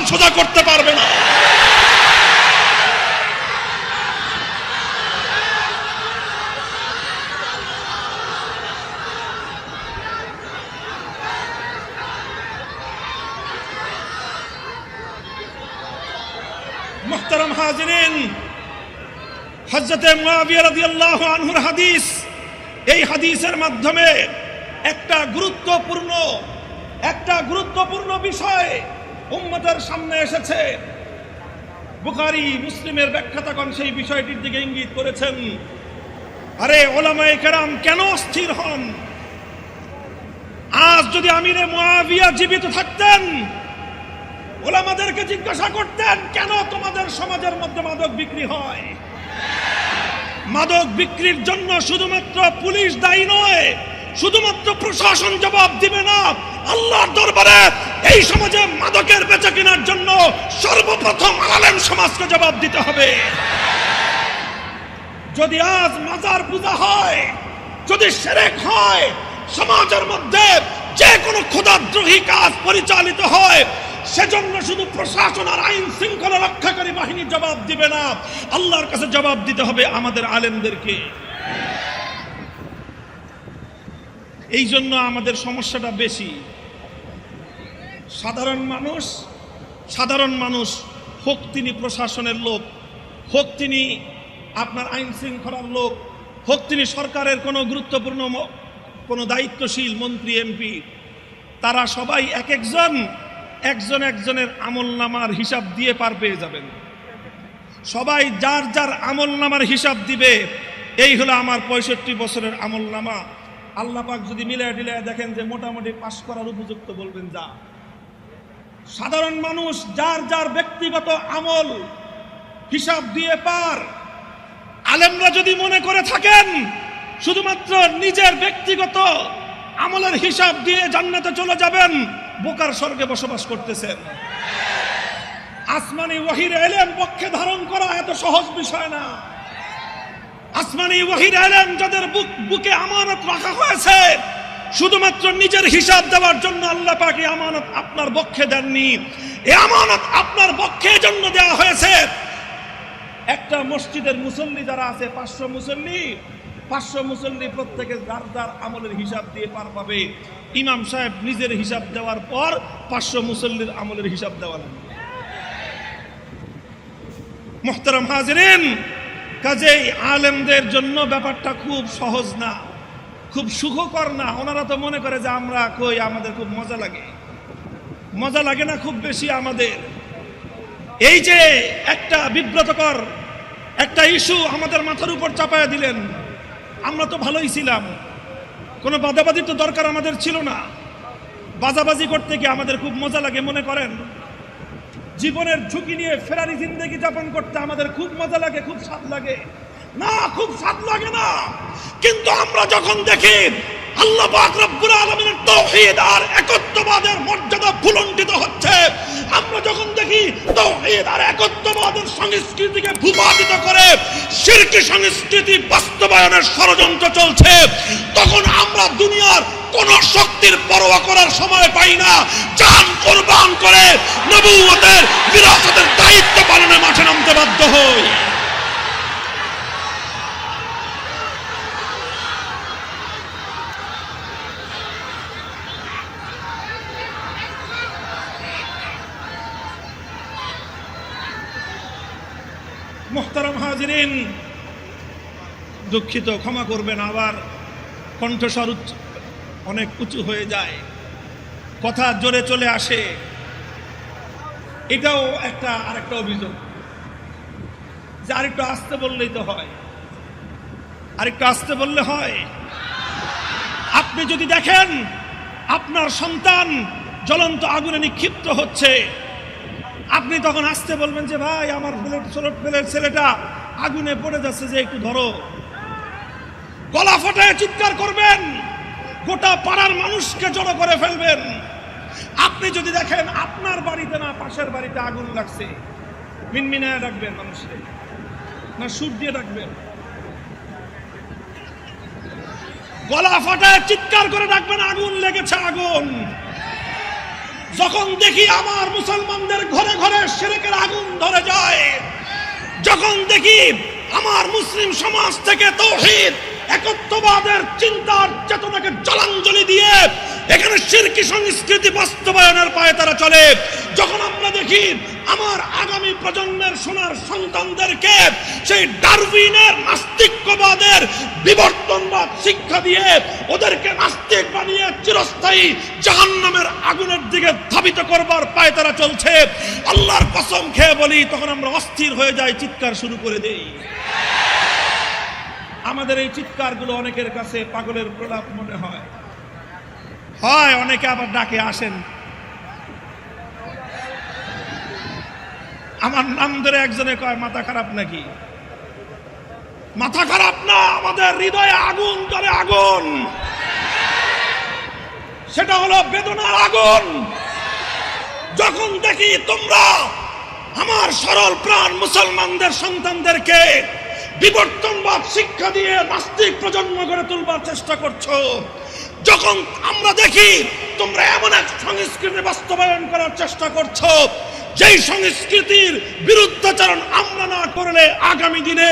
সোজা করতে পারবে না। মুহতারাম হাজিরিন, হযরতে মুআবিয়া রাদিয়াল্লাহু আনহুর হাদিস, এই হাদিসের মাধ্যমে একটা গুরুত্বপূর্ণ বিষয় উম্মতের সামনে এসেছে। বুখারী মুসলিমের ব্যাখ্যাতাগণ সেই বিষয়টির দিকে ইঙ্গিত করেছেন। আরে উলামায়ে কেরাম কেন অস্থির হন? আজ যদি আমিরে মুআবিয়া জীবিত থাকতেন, উলামাদেরকে জিজ্ঞাসা করতেন, কেন তোমাদের সমাজের মধ্যে মাদক বিক্রি হয়? মাদক বিক্রির জন্য শুধুমাত্র পুলিশ দায়ী নয়, শুধুমাত্র প্রশাসন জবাব দিবে না। আল্লাহর দরবারে এই সমাজে মাদকের বেচা কেনার জন্য সর্বপ্রথম আলেম সমাজকে জবাব দিতে হবে। যদি আজ মাজার পূজা হয়, যদি শিরক হয়, সমাজের মধ্যে যে কোনো খোদাদ্রোহী কাজ পরিচালিত হয়, সেজন্য শুধু প্রশাসন আর আইন শৃঙ্খলা রক্ষাকারী বাহিনী জবাব দিবে না, আল্লাহর কাছে জবাব দিতে হবে আমাদের আলেমদেরকে। এই জন্য আমাদের সমস্যাটা বেশি। সাধারণ মানুষ হোক তিনি প্রশাসনের লোক, হোক তিনি আপনার আইন শৃঙ্খলার লোক, হোক তিনি সরকারের কোনো গুরুত্বপূর্ণ কোনো দায়িত্বশীল মন্ত্রী এমপি, তারা সবাই একজনের আমলনামার হিসাব দিয়ে পার পেয়ে যাবেন। সবাই যার যার আমলনামার হিসাব দিবে, এই হলো আমার 65 বছরের আমলনামা। আল্লাহ পাক যদি মিলায় টিলায় দেখেন যে মোটামুটি পাস করার উপযুক্ত, বলবেন যা। সাধারণ মানুষ যার যার ব্যক্তিগত আমল হিসাব দিয়ে পার। আলেমরা যদি মনে করে থাকেন শুধুমাত্র নিজের ব্যক্তিগত আমলের হিসাব দিয়ে জান্নাতে চলে যাবেন, বোকার স্বর্গে বসবাস করতেছেন। আসমানি ওহীর ইলম পক্ষে ধারণ করা এত সহজ বিষয় না। আসমানি ওহীর ইলম যাদের বুকে আমানত রাখা হয়েছে, শুধুমাত্র নিজের হিসাব দেওয়ার জন্য আল্লাহ পাক এই আমানত আপনার পক্ষে দেননি। এই আমানত আপনার পক্ষে জন্য দেওয়া হয়েছে। একটা মসজিদের মুসল্লি যারা আছে, 500 মুসল্লি প্রত্যেকে যার যার আমলের হিসাব দিয়ে পার পাবে। ইমাম সাহেব নিজের হিসাব দেওয়ার পর 500 মুসল্লির আমলের হিসাব দেওয়া লাগবে। মুহতারাম হাজিরিন, কাজেই আলেমদের জন্য ব্যাপারটা খুব সহজ না, খুব সুখকর না। ওনারা তো মনে করে যে আমরা কই, আমাদের খুব মজা লাগে না খুব বেশি আমাদের। এই যে একটা বিব্রতকর একটা ইস্যু আমাদের মাথার উপর চাপায়া দিলেন, আমরা তো ভালোই ছিলাম, কোনো বাদাবাদি তো দরকার আমাদের ছিল না। বাজাবাজি করতে গিয়ে আমাদের খুব মজা লাগে মনে করেন। জীবনের ঝুঁকি নিয়ে ফেরারি জিন্দেগি যাপন করতে আমাদের খুব মজা লাগে, খুব স্বাদ লাগে না? খুব স্বাদ লাগে না। কিন্তু আমরা যখন দেখি আল্লাহ পাক রব্বুল আলামিনের তাওহীদ আর একত্ববাদের মর্যাদা ভুলণ্ঠিত হচ্ছে, আমরা যখন দেখি তাওহীদ আর একত্ববাদের সংস্কৃতিকে ভূপাতিত করে শিরকি সংস্কৃতি বাস্তবায়নের ষড়যন্ত্র চলছে, তখন আমরা দুনিয়ার কোন শক্তির পরোয়া করার সময় পাই না। জান কুরবান করে নবুয়তের বিরাসতের দায়িত্ব পালনে মাঠে নামতে বাধ্য হই। মুহতারাম হাজিরিন, দুঃখিত, ক্ষমা করবেন, আবার কণ্ঠস্বর অনেক উঁচু হয়ে যায়, কথা জোরে চলে আসে। এটাও আরেকটা অভিযোগ যে আরেকটু আসতে বললেই তো হয়, আরেকটু আসতে বললে হয়। আপনি যদি দেখেন আপনার সন্তান জ্বলন্ত আগুনে নিক্ষিপ্ত হচ্ছে, আপনি তখন আসতে বলবেন যে ভাই আমার প্লেট ছেলেটা আগুনে পড়ে যাচ্ছে, যে একটু ধরো। গলা ফাটায় চিৎকার করবেন, গোটা পাড়ার মানুষকে জড়ো করে ফেলবেন। আপনি যদি দেখেন আপনার বাড়িতে না পাশের বাড়িতে আগুন লাগছে, মিনমিনায় ডাকবেন মানুষকে, না সুর দিয়ে ডাকবেন? গলা ফাটায় চিৎকার করে ডাকবেন আগুন লেগেছে, আগুন। যখন দেখি আমার মুসলমানদের ঘরে ঘরে শিরকের আগুন ধরে যায়, যখন দেখি আমার মুসলিম সমাজ থেকে তাওহীদ একত্ববাদের চিন্তার চেতনাকে জলাঞ্জলি দিয়ে এখানে শিরকি সংস্কৃতি বাস্তবায়নের পায়ে তারা চলে, যখন আমরা দেখি আমার আগামী প্রজন্মের সোনার সন্তানদেরকে সেই ডারউইনের নাস্তিকবাদের বিবর্তনবাদ শিক্ষা দিয়ে ওদেরকে নাস্তিক বানিয়ে চিরস্থায়ী জাহান্নামের আগুনের দিকে ধাবিত করবার পায়ে তারা চলছে, আল্লাহর কসম খেয়ে বলি তখন আমরা অস্থির হয়ে যাই, চিৎকার শুরু করে দেই। আমাদের এই চিৎকারগুলো অনেকের কাছে পাগলের প্রলাপ মনে হয়, অনেকে আবার ডাকে আসেন, আমার নাম ধরে একজনে কয় মাথা খারাপ নাকি? মাথা খারাপ না, আমাদের হৃদয়ে আগুন ধরে, আগুন, সেটা হলো বেদনার আগুন। যখন দেখি তোমরা আমার সরল প্রাণ মুসলমানদের সন্তানদেরকে বিবর্তনবাদ শিক্ষা দিয়ে নাস্তিক প্রজন্ম গড়ে তুলবার চেষ্টা করছো, যখন আমরা দেখি তোমরা এমন এক সংস্কৃতি বাস্তবায়ন করার চেষ্টা করছো যেই সংস্কৃতির বিরুদ্ধাচরণ আমরা না করলে আগামী দিনে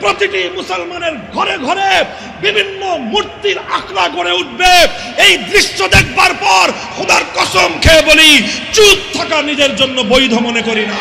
প্রতিটি মুসলমানের ঘরে ঘরে বিভিন্ন মূর্তির আখড়া গড়ে উঠবে, এই দৃশ্য দেখবার পর খোদার কসম খেয়ে বলি চুপ থাকা নিজের জন্য বৈধ মনে করি না।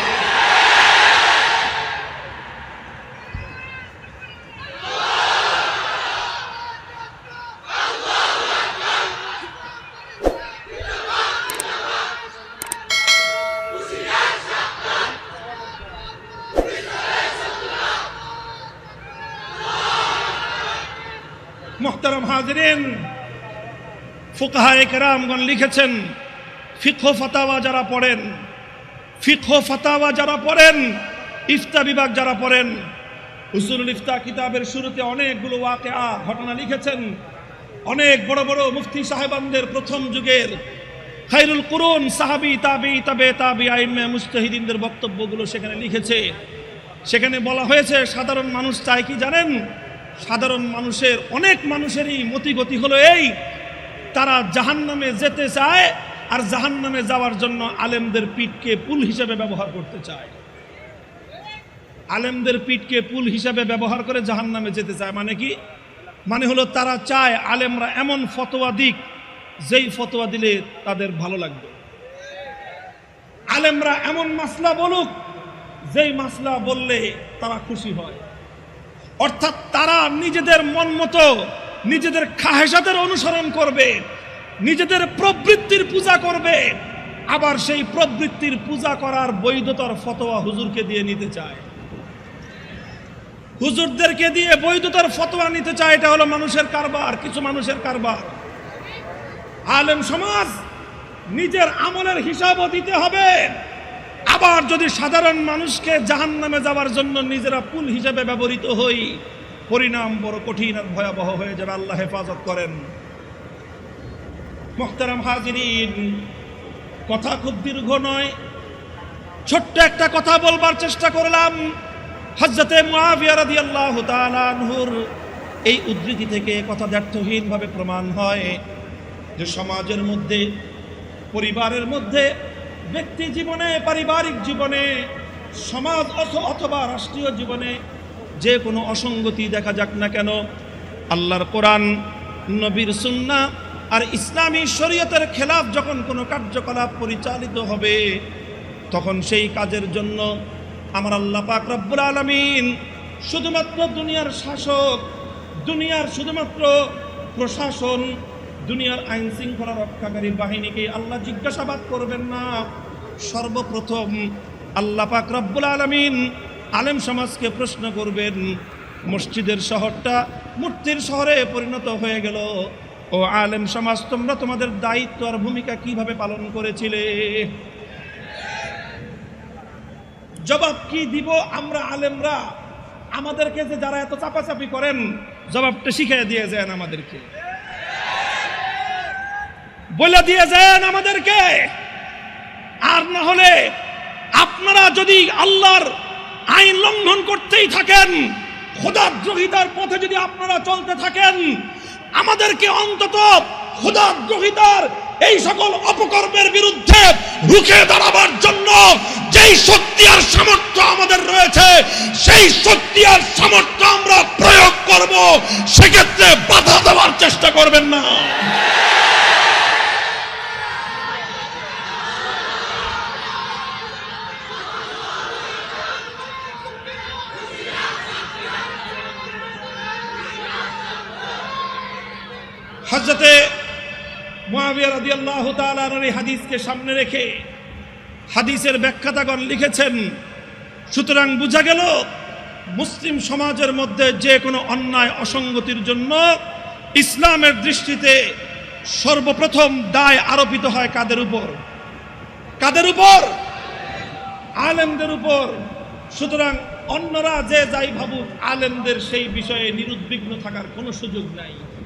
মুহতারাম হাজিরিন, ফুকাহায়ে কেরামগণ লিখেছেন, ফিকহ ফাতাওয়া যারা পড়েন, ফিকহ ফাতাওয়া যারা পড়েন, ইফতা বিভাগ যারা পড়েন, উসুলুল ইফতা কিতাবের শুরুতে অনেকগুলো ওয়াকিয়া ঘটনা লিখেছেন। অনেক বড় বড় মুফতি সাহেবানদের প্রথম যুগের খায়রুল কুরুন সাহাবী, তাবী, তাবে তাবী, আইম্মে মুজতাহিদিনদের বক্তব্যগুলো সেখানে লিখেছে। সেখানে বলা হয়েছে সাধারণ মানুষ চায় কি জানেন? সাধারণ মানুষের, অনেক মানুষেরই মতিগতি হলো এই, তারা জাহান্নামে যেতে চায় আর জাহান্নামে যাওয়ার জন্য আলেমদের পিঠকে পুল হিসেবে ব্যবহার করতে চায়। আলেমদের পিঠকে পুল হিসেবে ব্যবহার করে জাহান্নামে যেতে চায়। মানে কি? মানে হলো তারা চায় আলেমরা এমন ফতোয়া দিক যেই ফতোয়া দিলে তাদের ভালো লাগবে, আলেমরা এমন মাসলা বলুক যেই মাসলা বললে তারা খুশি হয়। অর্থাৎ তারা নিজেদের মন মতো নিজেদের খাহেসাতের অনুসরণ করবে, নিজেদের প্রবৃত্তির পূজা করবে, আবার সেই প্রবৃত্তির পূজা করার বৈধতার ফতোয়া হুজুরকে দিয়ে নিতে চায়, হুজুরদেরকে দিয়ে বৈধতার ফতোয়া নিতে চায়। এটা হলো মানুষের কারবার, কিছু মানুষের কারবার। আলেম সমাজ নিজের আমলের হিসাবও দিতে হবে, আবার যদি সাধারণ মানুষকে জাহান্নামে যাওয়ার জন্য নিজেরা পুল হিসেবে ব্যবহৃত হই, পরিণাম বড় কঠিন আর ভয়াবহ হয়ে যাবে। আল্লাহ হেফাজত করেন। মুহতারাম হাজিরিন, কথা খুব দীর্ঘ নয়, ছোট্ট একটা কথা বলবার চেষ্টা করলাম। হযরতে মুআবিয়া রাদিয়াল্লাহু তাআলা আনহুর এই উদ্ধৃতি থেকে কথা দ্ব্যর্থহীনভাবে প্রমাণ হয় যে সমাজের মধ্যে, পরিবারের মধ্যে, ব্যক্তি জীবনে, পারিবারিক জীবনে, সমাজ অথবা রাষ্ট্রীয় জীবনে যে কোনো অসঙ্গতি দেখা যাক না কেন, আল্লাহর কোরআন, নবীর সুন্নাহ আর ইসলামী শরীয়তের খেলাফ যখন কোনো কার্যকলাপ পরিচালিত হবে, তখন সেই কাজের জন্য আমার আল্লাহ পাক রব্বুল আলামিন শুধুমাত্র দুনিয়ার শাসক, দুনিয়ার শুধুমাত্র প্রশাসন, দুনিয়ার আইন শৃঙ্খলা রক্ষাকারী বাহিনীকে আল্লাহ জিজ্ঞাসাবাদ করবেন না। সর্বপ্রথম আল্লাহ পাক রব্বুল আলামিন আলেম সমাজকে প্রশ্ন করবেন, মসজিদের শহরটা মূর্তির শহরে পরিণত হয়ে গেল, ও আলেম সমাজ তোমরা তোমাদের দায়িত্ব আর ভূমিকা কিভাবে পালন করেছিলে? জবাব কি দিব আমরা আলেমরা? আমাদেরকে যে যারা এত চাপাচাপি করেন, জবাবটা শিখিয়ে দিয়ে যান আমাদেরকে, বলে দিয়ে যান আমাদেরকে। আর না হলে আপনারা যদি আল্লাহর আইন লঙ্ঘন করতেই থাকেন, খোদাদ্রোহিতার পথে যদি আপনারা চলতে থাকেন, আমাদেরকে অন্তত খোদাদ্রোহিতার এই সকল অপকর্মের বিরুদ্ধে রুখে দাঁড়াবার জন্য যেই শক্তি আর সামর্থ্য আমাদের রয়েছে, সেই শক্তি আর সামর্থ্য আমরা প্রয়োগ করব। সেক্ষেত্রে বাধা দেওয়ার চেষ্টা করবেন না। হযরতে মুআবিয়া রাদিয়াল্লাহু তাআলা এই হাদিসকে সামনে রেখে হাদিসের ব্যাখ্যাতাগণ লিখেছেন, সুতরাং বোঝা গেল মুসলিম সমাজের মধ্যে যে কোনো অন্যায় অসঙ্গতির জন্য ইসলামের দৃষ্টিতে সর্বপ্রথম দায় আরোপিত হয় কাদের উপর? কাদের উপর? আলেমদের উপর। সুতরাং অন্যরা যে যাই ভাবুক, আলেমদের সেই বিষয়ে নিরুদ্বিগ্ন থাকার কোনো সুযোগ নাই।